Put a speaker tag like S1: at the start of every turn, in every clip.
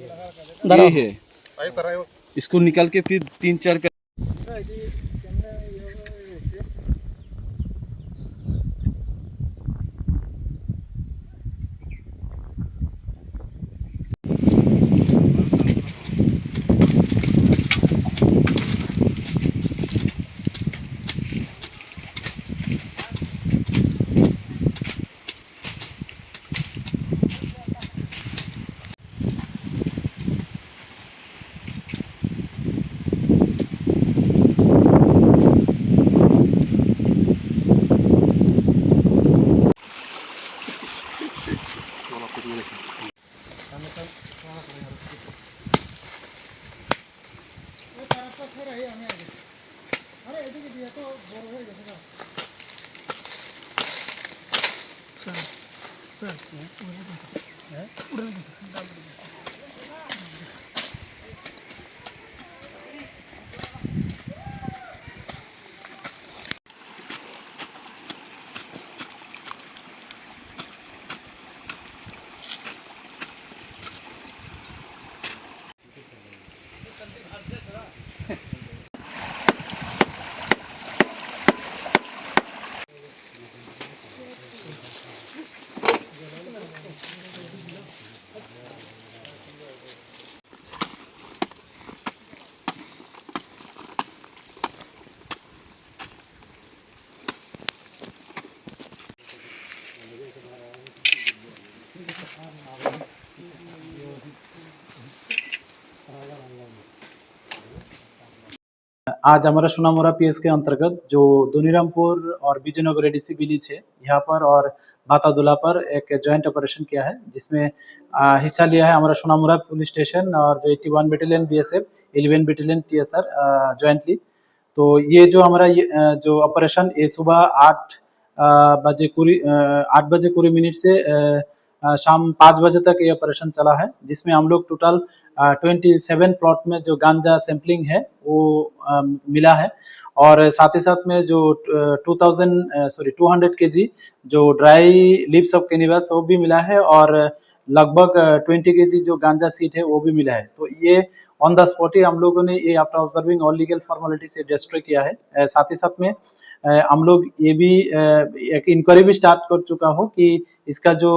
S1: ये है, इसको निकाल के फिर 3-4 का
S2: आज हमारा सोनामुरा पीएस के अंतर्गत जो दुनीरामपुर और विजयनगर एडीसी विलेज है यहाँ पर और बातादुला पर एक जॉइंट ऑपरेशन किया है, जिसमें हिस्सा लिया है हमारा सोनामुरा पुलिस स्टेशन और जो 81 battalion BSF 11 battalion TSR jointly. तो ये जो हमारा जो ऑपरेशन ये सुबह 8 बजे 20 मिनट से शाम 5 बजे तक ये ऑपरेशन चला है, जिसमें हम लोग टोटल 27 प्लॉट में जो गांजा सैंपलिंग है वो मिला है, और साथ ही साथ में जो 200 केजी जो ड्राई लीव्स ऑफ कैनवास वो भी मिला है, और लगभग 20 केजी जो गांजा सीड है वो भी मिला है। तो ये ऑन द स्पॉट ही हम लोगों ने ये after observing all legal formality से डिस्ट्रॉय किया है। साथ ही साथ में हम लोग ये भी एक इंक्वायरी भी स्टार्ट कर चुका हो कि इसका जो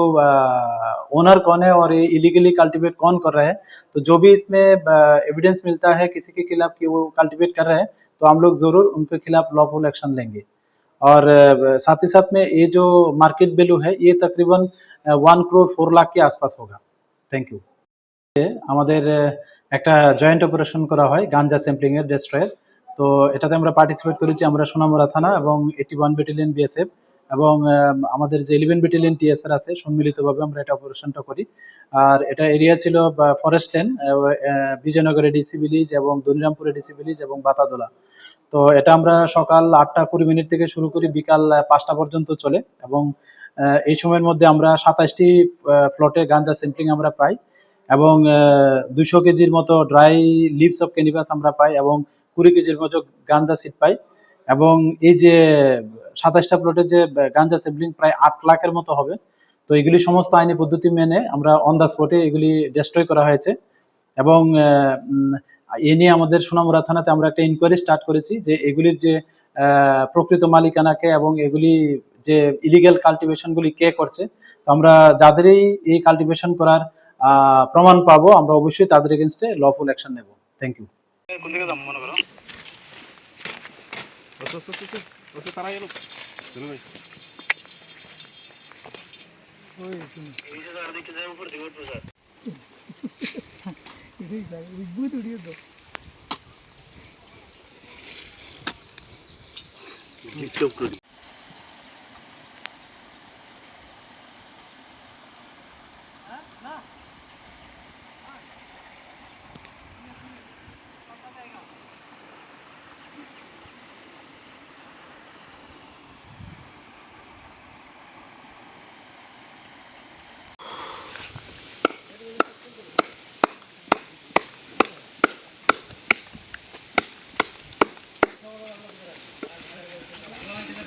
S2: ओनर कौन है और ये इलीगली कल्टीवेट कौन कर रहा है। तो जो भी इसमें एविडेंस मिलता है किसी के खिलाफ कि वो कल्टीवेट कर रहे हैं, तो हम लोग जरूर उनके खिलाफ लॉफुल एक्शन लेंगे। और साथ ही साथ में ये जो मार्केट वैल्यू है ये तकरीबन 1 करोड़ 4 लाख के आसपास होगा। Thank you. আমাদের একটা জয়েন্ট অপারেশন করা হয় গাঞ্জা স্যাম্পলিং এর ডেস্ট্রয়ের। তো এটাতে আমরা পার্টিসিপেট করেছি আমরা সোনামুড়া থানা এবং 81 ব্যাটালিয়ন বিএসএফ এবং আমাদের যে 11 ব্যাটালিয়ন টিএসআর আছে, সম্মিলিতভাবে আমরা এটা অপারেশনটা করি। আর এটা এরিয়া ছিল forest land, Bijoynagar ADC village এবং দনিরামপুর এডিসি ভিলেজ এবং বাতাদোলা। তো এটা আমরা সকাল 8টা 20 মিনিট থেকে শুরু করি, বিকাল 5টা পর্যন্ত চলে, এবং এই সময়ের মধ্যে আমরা 27টি প্লটে গাঞ্জা স্যাম্পলিং আমরা পাই, এবং 200 কেজির মতো ড্রাই লিভস অফ ক্যানভাস আমরা পাই, এবং 20 কেজির মতো গাঞ্জা সিড পাই, এবং এই যে 27টা প্লটে যে গাঞ্জা স্যাম্পলিং প্রায় 8 লাখের মতো হবে। তো এগুলি সমস্ত আইনি পদ্ধতি মেনে আমরা অন দ্য স্পটে এগুলি ডিস্ট্রয় করা হয়েছে, এবং এ নিয়ে আমাদের সোনামুড়া থানাতে আমরা একটা ইনকোয়ারি স্টার্ট করেছি যে এগুলির যে প্রকৃত মালিকানাকে এবং এগুলি যে ইলিগাল কাল্টিভেশনগুলি কে করছে। তো আমরা যাদেরই এই কাল্টিভেশন করার প্রমাণ পাবো আমরা অবশ্যই তাদের এগেইনস্টে লফুল অ্যাকশন নেব। Thank you. কোন দিকে যাব মনে করো?
S1: ওসে তারা এলো চলো ভাই ওই এই যে আর দিকে যায় উপর দিকে প্রসাদ এই যাই ওই বুদ উড়িয়ে দাও ডিস্টার্ব করি।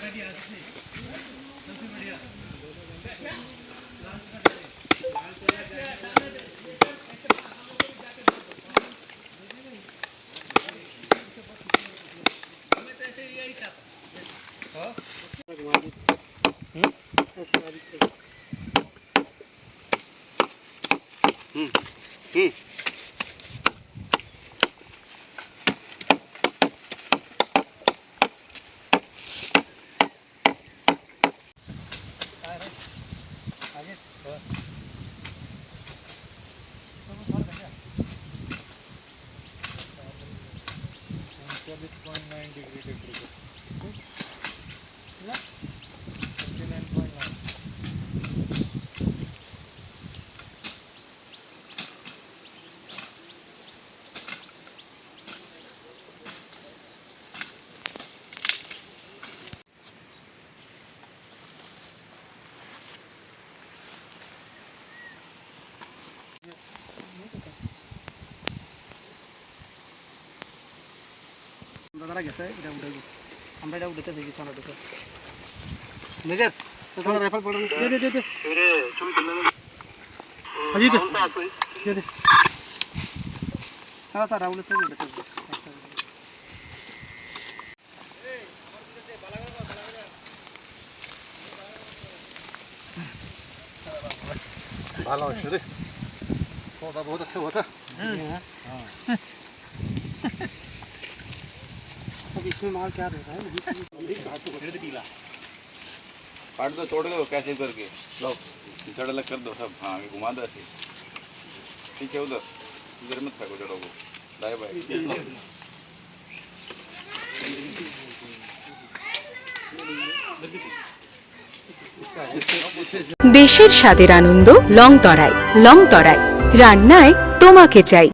S1: बढ़िया
S3: দাদারা গেছে এটা উঠে আমরা এটা উঠতে দেখি থানা দেখে মেজর তো থানা রাইফেল পড়ে দে রে তুমি চলে আজি দে হ্যাঁ স্যার রাউন্ড से उठते
S1: ভালো হচ্ছে রে পৌধা বহুত अच्छा हुआ था
S3: अब इसमें माल क्या रहता है
S1: काट दो तोड़ दो कैसे करके लो पिछड़ अलग कर दो सब हाँ आगे घुमा दो ऐसे पीछे उधर इधर मत फेंको जड़ों को दाएं बाएं
S4: দেশের স্বাদের আনন্দ লংতরায় রান্নায় তোমাকে চাই।